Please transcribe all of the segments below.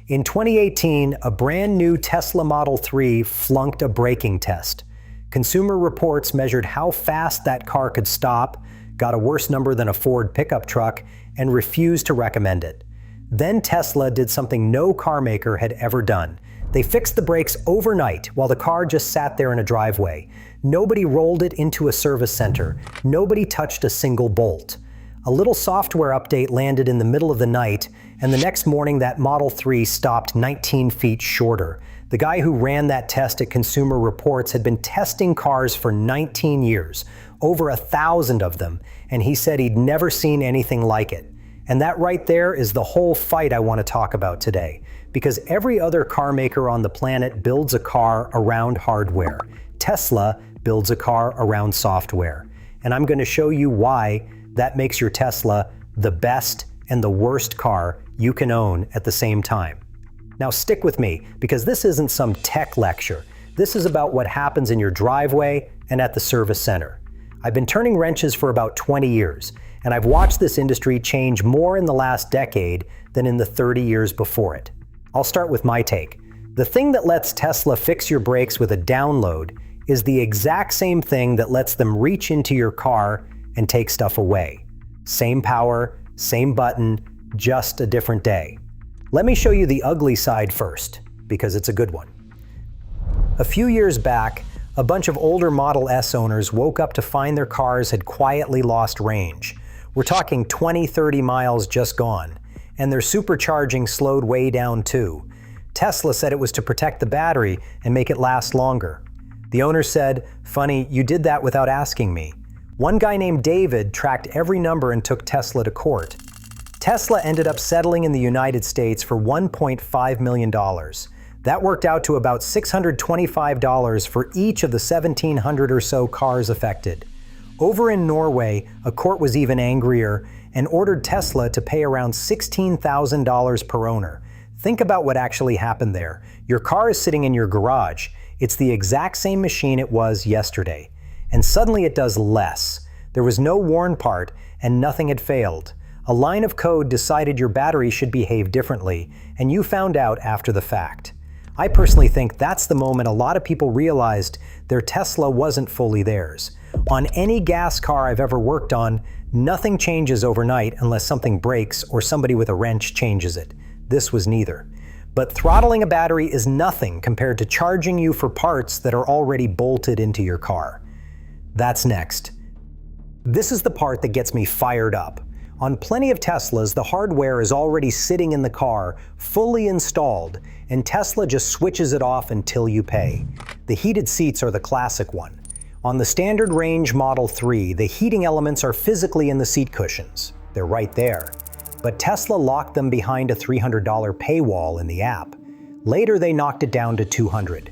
In 2018, a brand new Tesla Model 3 flunked a braking test. Consumer Reports measured how fast that car could stop, got a worse number than a Ford pickup truck, and refused to recommend it. Then Tesla did something no car maker had ever done. They fixed the brakes overnight while the car just sat there in a driveway. Nobody rolled it into a service center. Nobody touched a single bolt. A little software update landed in the middle of the night, and the next morning that Model 3 stopped 19 feet shorter. The guy who ran that test at Consumer Reports had been testing cars for 19 years, over 1,000 of them, and he said he'd never seen anything like it. And that right there is the whole fight I want to talk about today, because every other car maker on the planet builds a car around hardware. Tesla builds a car around software. And I'm going to show you why that makes your Tesla the best and the worst car you can own at the same time. Now stick with me, because this isn't some tech lecture. This is about what happens in your driveway and at the service center. I've been turning wrenches for about 20 years, and I've watched this industry change more in the last decade than in the 30 years before it. I'll start with my take. The thing that lets Tesla fix your brakes with a download is the exact same thing that lets them reach into your car and take stuff away. Same power, same button, just a different day. Let me show you the ugly side first, because it's a good one. A few years back, a bunch of older Model S owners woke up to find their cars had quietly lost range. We're talking 20, 30 miles just gone, and their supercharging slowed way down too. Tesla said it was to protect the battery and make it last longer. The owner said, "Funny, you did that without asking me." One guy named David tracked every number and took Tesla to court. Tesla ended up settling in the United States for $1.5 million. That worked out to about $625 for each of the 1,700 or so cars affected. Over in Norway, a court was even angrier and ordered Tesla to pay around $16,000 per owner. Think about what actually happened there. Your car is sitting in your garage. It's the exact same machine it was yesterday. And suddenly it does less. There was no worn part, and nothing had failed. A line of code decided your battery should behave differently, and you found out after the fact. I personally think that's the moment a lot of people realized their Tesla wasn't fully theirs. On any gas car I've ever worked on, nothing changes overnight unless something breaks or somebody with a wrench changes it. This was neither. But throttling a battery is nothing compared to charging you for parts that are already bolted into your car. That's next. This is the part that gets me fired up. On plenty of Teslas, the hardware is already sitting in the car, fully installed, and Tesla just switches it off until you pay. The heated seats are the classic one. On the standard range Model 3, the heating elements are physically in the seat cushions. They're right there. But Tesla locked them behind a $300 paywall in the app. Later, they knocked it down to $200.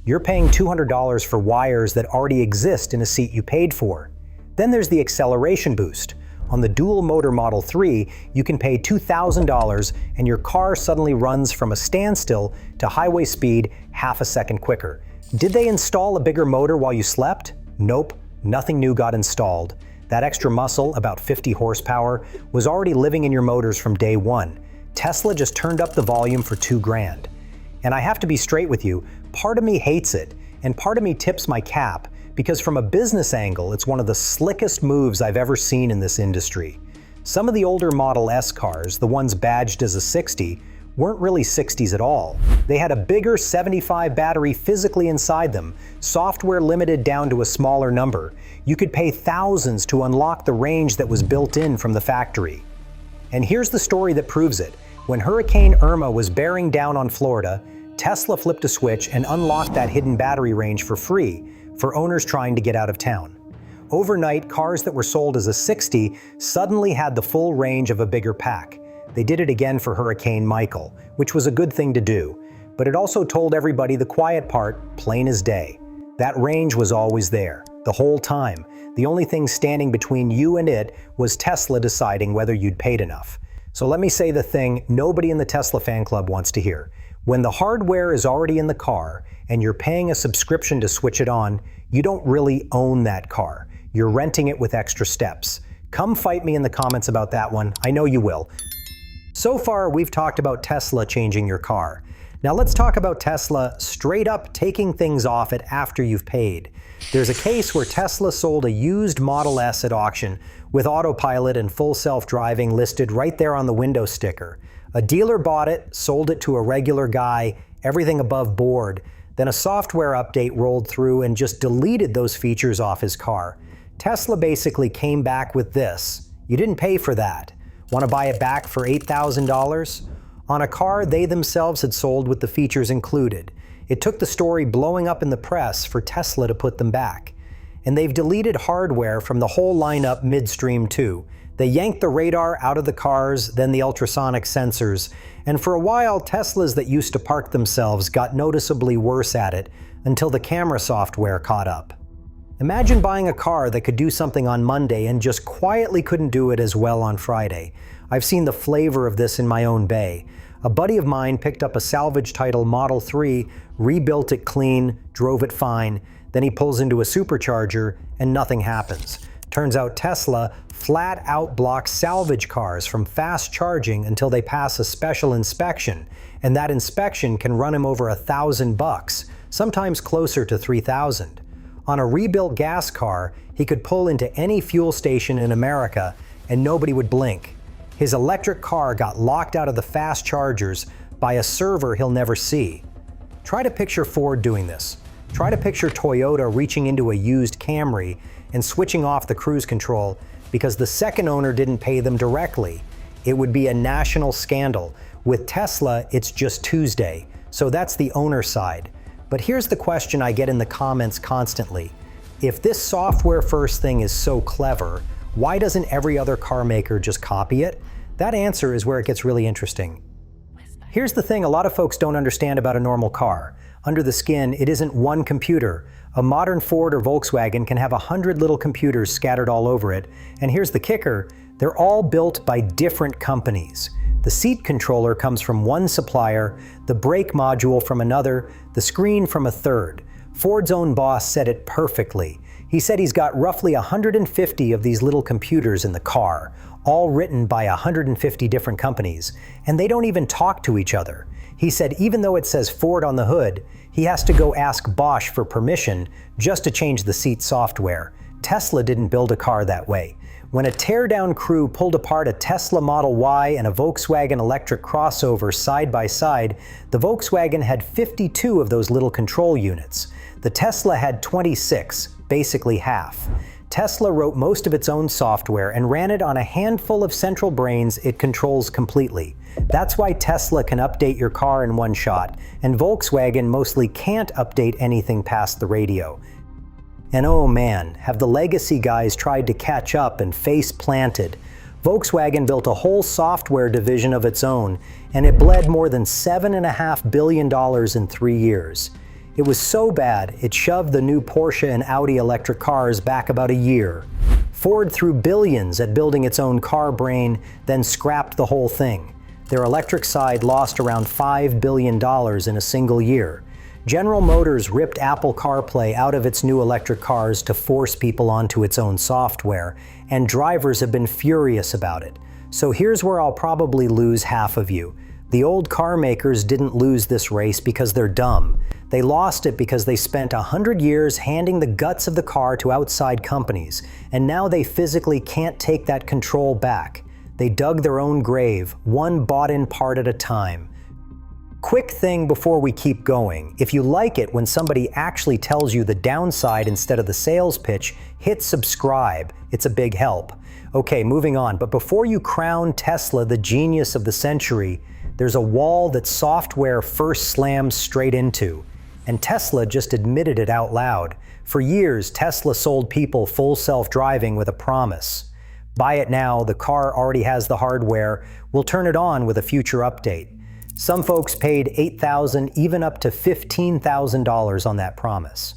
You're paying $200 for wires that already exist in a seat you paid for. Then there's the acceleration boost. On the dual-motor Model 3, you can pay $2,000 and your car suddenly runs from a standstill to highway speed half a second quicker. Did they install a bigger motor while you slept? Nope, nothing new got installed. That extra muscle, about 50 horsepower, was already living in your motors from day one. Tesla just turned up the volume for $2,000. And I have to be straight with you, part of me hates it, and part of me tips my cap, because from a business angle, it's one of the slickest moves I've ever seen in this industry. Some of the older Model S cars, the ones badged as a 60, weren't really 60s at all. They had a bigger 75 battery physically inside them, software limited down to a smaller number. You could pay thousands to unlock the range that was built in from the factory. And here's the story that proves it. When Hurricane Irma was bearing down on Florida, Tesla flipped a switch and unlocked that hidden battery range for free for owners trying to get out of town. Overnight, cars that were sold as a 60 suddenly had the full range of a bigger pack. They did it again for Hurricane Michael, which was a good thing to do, but it also told everybody the quiet part, plain as day. That range was always there, the whole time. The only thing standing between you and it was Tesla deciding whether you'd paid enough. So let me say the thing nobody in the Tesla fan club wants to hear. When the hardware is already in the car and you're paying a subscription to switch it on, you don't really own that car. You're renting it with extra steps. Come fight me in the comments about that one. I know you will. So far, we've talked about Tesla changing your car. Now let's talk about Tesla straight up taking things off it after you've paid. There's a case where Tesla sold a used Model S at auction with autopilot and full self-driving listed right there on the window sticker. A dealer bought it, sold it to a regular guy, everything above board. Then a software update rolled through and just deleted those features off his car. Tesla basically came back with this. You didn't pay for that. Want to buy it back for $8,000? On a car they themselves had sold with the features included. It took the story blowing up in the press for Tesla to put them back. And they've deleted hardware from the whole lineup midstream too. They yanked the radar out of the cars, then the ultrasonic sensors, and for a while Teslas that used to park themselves got noticeably worse at it until the camera software caught up. Imagine buying a car that could do something on Monday and just quietly couldn't do it as well on Friday. I've seen the flavor of this in my own bay. A buddy of mine picked up a salvage title Model 3, rebuilt it clean, drove it fine, then he pulls into a supercharger and nothing happens. Turns out Tesla flat out blocks salvage cars from fast charging until they pass a special inspection, and that inspection can run him over $1,000, sometimes closer to $3,000. On a rebuilt gas car, he could pull into any fuel station in America and nobody would blink. His electric car got locked out of the fast chargers by a server he'll never see. Try to picture Ford doing this. Try to picture Toyota reaching into a used Camry and switching off the cruise control because the second owner didn't pay them directly. It would be a national scandal. With Tesla, it's just Tuesday, so that's the owner side. But here's the question I get in the comments constantly. If this software-first thing is so clever, why doesn't every other car maker just copy it? That answer is where it gets really interesting. Here's the thing a lot of folks don't understand about a normal car. Under the skin, it isn't one computer. A modern Ford or Volkswagen can have 100 little computers scattered all over it. And here's the kicker, they're all built by different companies. The seat controller comes from one supplier, the brake module from another, the screen from a third. Ford's own boss said it perfectly. He said he's got roughly 150 of these little computers in the car, all written by 150 different companies, and they don't even talk to each other. He said even though it says Ford on the hood, he has to go ask Bosch for permission just to change the seat software. Tesla didn't build a car that way. When a teardown crew pulled apart a Tesla Model Y and a Volkswagen electric crossover side by side, the Volkswagen had 52 of those little control units. The Tesla had 26, basically half. Tesla wrote most of its own software and ran it on a handful of central brains it controls completely. That's why Tesla can update your car in one shot, and Volkswagen mostly can't update anything past the radio. And oh man, have the legacy guys tried to catch up and face planted. Volkswagen built a whole software division of its own, and it bled more than $7.5 billion in 3 years. It was so bad, it shoved the new Porsche and Audi electric cars back about a year. Ford threw billions at building its own car brain, then scrapped the whole thing. Their electric side lost around $5 billion in a single year. General Motors ripped Apple CarPlay out of its new electric cars to force people onto its own software, and drivers have been furious about it. So here's where I'll probably lose half of you. The old car makers didn't lose this race because they're dumb. They lost it because they spent 100 years handing the guts of the car to outside companies, and now they physically can't take that control back. They dug their own grave, one bought-in part at a time. Quick thing before we keep going, if you like it when somebody actually tells you the downside instead of the sales pitch, hit subscribe. It's a big help. Okay, moving on, but before you crown Tesla the genius of the century, there's a wall that software first slams straight into. And Tesla just admitted it out loud. For years, Tesla sold people full self-driving with a promise. Buy it now, the car already has the hardware, we'll turn it on with a future update. Some folks paid $8,000, even up to $15,000 on that promise.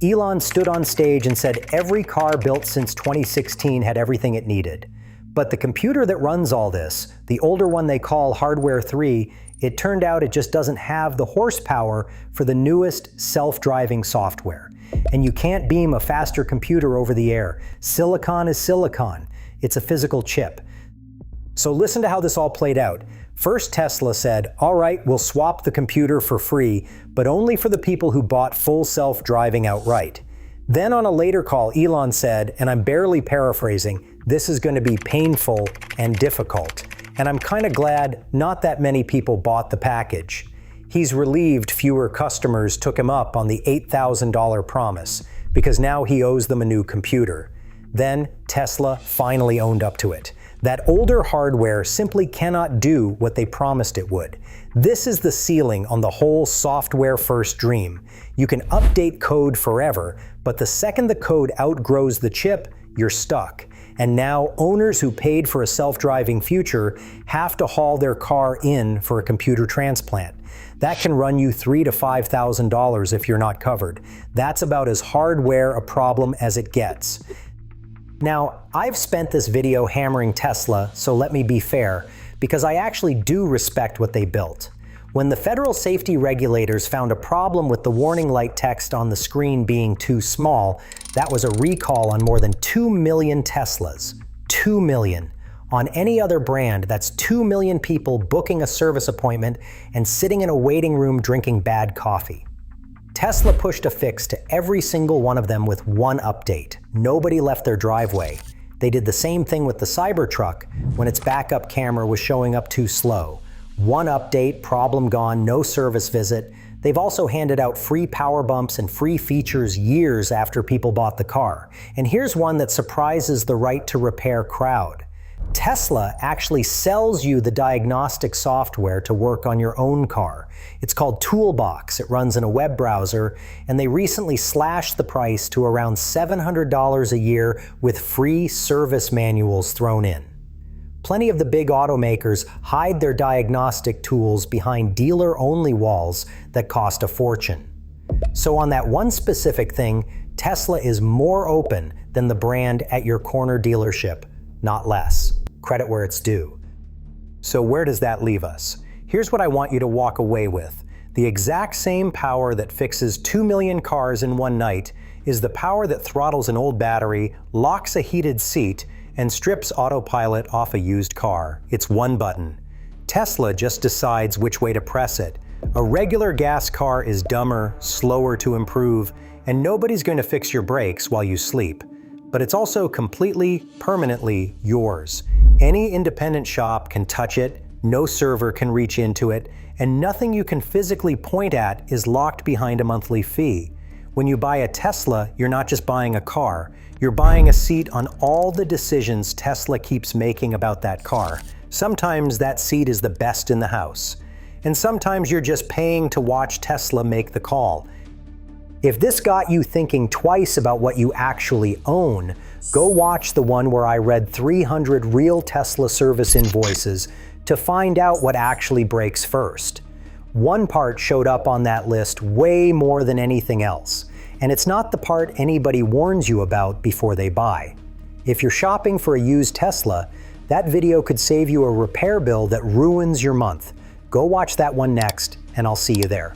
Elon stood on stage and said every car built since 2016 had everything it needed. But the computer that runs all this, the older one they call Hardware 3, it turned out it just doesn't have the horsepower for the newest self-driving software. And you can't beam a faster computer over the air. Silicon is silicon. It's a physical chip. So listen to how this all played out. First, Tesla said, all right, we'll swap the computer for free, but only for the people who bought full self-driving outright. Then on a later call, Elon said, and I'm barely paraphrasing, this is going to be painful and difficult. And I'm kind of glad not that many people bought the package. He's relieved fewer customers took him up on the $8,000 promise, because now he owes them a new computer. Then Tesla finally owned up to it. That older hardware simply cannot do what they promised it would. This is the ceiling on the whole software-first dream. You can update code forever, but the second the code outgrows the chip, you're stuck. And now owners who paid for a self-driving future have to haul their car in for a computer transplant. That can run you $3,000 to $5,000 if you're not covered. That's about as hardware a problem as it gets. Now, I've spent this video hammering Tesla, so let me be fair, because I actually do respect what they built. When the federal safety regulators found a problem with the warning light text on the screen being too small, that was a recall on more than 2 million Teslas. 2 million. On any other brand, that's 2 million people booking a service appointment and sitting in a waiting room drinking bad coffee. Tesla pushed a fix to every single one of them with one update. Nobody left their driveway. They did the same thing with the Cybertruck when its backup camera was showing up too slow. One update, problem gone, no service visit. They've also handed out free power bumps and free features years after people bought the car. And here's one that surprises the right to repair crowd. Tesla actually sells you the diagnostic software to work on your own car. It's called Toolbox. It runs in a web browser, and they recently slashed the price to around $700 a year with free service manuals thrown in. Plenty of the big automakers hide their diagnostic tools behind dealer-only walls that cost a fortune. So on that one specific thing, Tesla is more open than the brand at your corner dealership, not less. Credit where it's due. So where does that leave us? Here's what I want you to walk away with. The exact same power that fixes 2 million cars in one night is the power that throttles an old battery, locks a heated seat, and strips autopilot off a used car. It's one button. Tesla just decides which way to press it. A regular gas car is dumber, slower to improve, and nobody's going to fix your brakes while you sleep. But it's also completely, permanently yours. Any independent shop can touch it, no server can reach into it, and nothing you can physically point at is locked behind a monthly fee. When you buy a Tesla, you're not just buying a car, you're buying a seat on all the decisions Tesla keeps making about that car. Sometimes that seat is the best in the house. And sometimes you're just paying to watch Tesla make the call. If this got you thinking twice about what you actually own, go watch the one where I read 300 real Tesla service invoices to find out what actually breaks first. One part showed up on that list way more than anything else, and it's not the part anybody warns you about before they buy. If you're shopping for a used Tesla, that video could save you a repair bill that ruins your month. Go watch that one next, and I'll see you there.